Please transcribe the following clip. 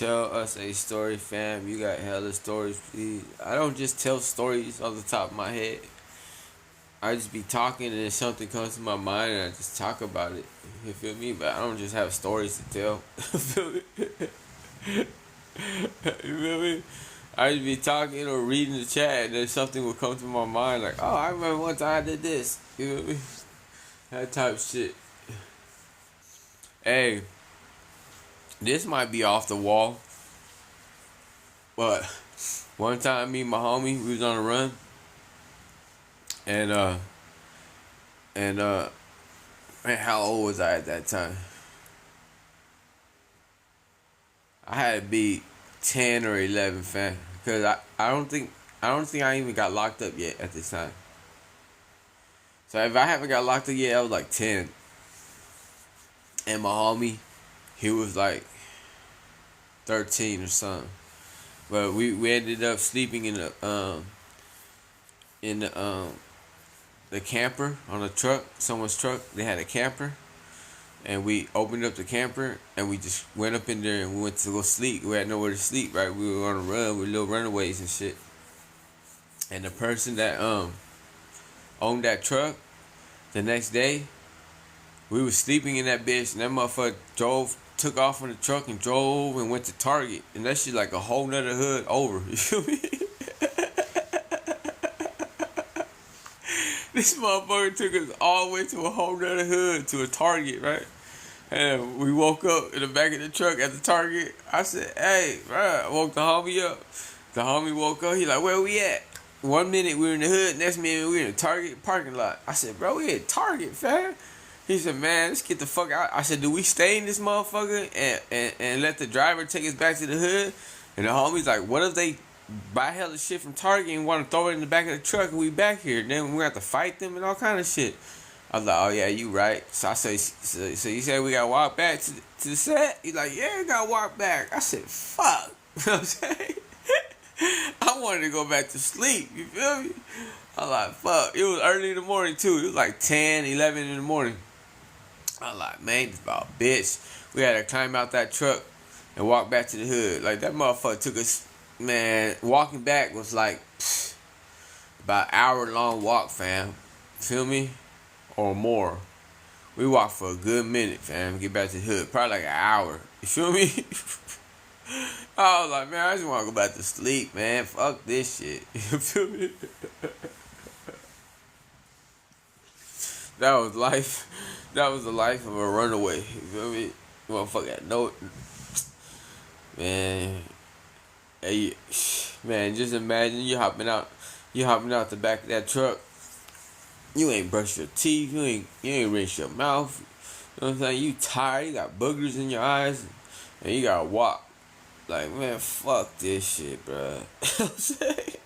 Tell us a story, fam. You got hella stories, please. I don't just tell stories off the top of my head. I just be talking and then something comes to my mind and I just talk about it. You feel me? But I don't just have stories to tell. You feel me? You feel me? I just be talking or reading the chat and then something will come to my mind like, oh, I remember one time I did this. You feel me? That type of shit. Hey, this might be off the wall, but one time me and my homie, we was on a run, and man, how old was I at that time? I had to be 10 or 11, fam, because I don't think I even got locked up yet at this time. So if I haven't got locked up yet, I was like 10, and my homie, he was like 13 or something. But we ended up sleeping in the camper on a truck, someone's truck. They had a camper, and we opened up the camper and we just went up in there and we went to go sleep. We had nowhere to sleep, right? We were on a run with little runaways and shit. And the person that owned that truck, the next day, we was sleeping in that bitch, and that motherfucker took off from the truck and drove and went to Target. And that shit like a whole nother hood over. You feel me? This motherfucker took us all the way to a whole nother hood, to a Target, right? And we woke up in the back of the truck at the Target. I said, hey, bro, I woke the homie up. The homie woke up. He like, where we at? 1 minute we were in the hood, next minute we were in the Target parking lot. I said, bro, we at Target, fam. He said, man, let's get the fuck out. I said, do we stay in this motherfucker and let the driver take us back to the hood? And the homie's like, what if they buy hella shit from Target and want to throw it in the back of the truck and we back here? Then we have to fight them and all kind of shit. I was like, oh yeah, you right. So I say, so you said we got to walk back to the set? He's like, yeah, we got to walk back. I said, fuck. You know what I'm saying? I wanted to go back to sleep. You feel me? I was like, fuck. It was early in the morning too. It was like 10, 11 in the morning. I was like, man, this about a bitch. We had to climb out that truck and walk back to the hood. Like, that motherfucker took us, man, walking back was like about an hour-long walk, fam. Feel me? Or more. We walked for a good minute, fam, get back to the hood. Probably like an hour. You feel me? I was like, man, I just want to go back to sleep, man. Fuck this shit. You feel me? That was life. That was the life of a runaway. You feel me? Motherfucker, no, man. Hey, man, just imagine you hopping out the back of that truck. You ain't brush your teeth. You ain't rinse your mouth. You know what I'm saying? You tired. You got boogers in your eyes, and you gotta walk. Like, man, fuck this shit, bro. You know what I'm saying?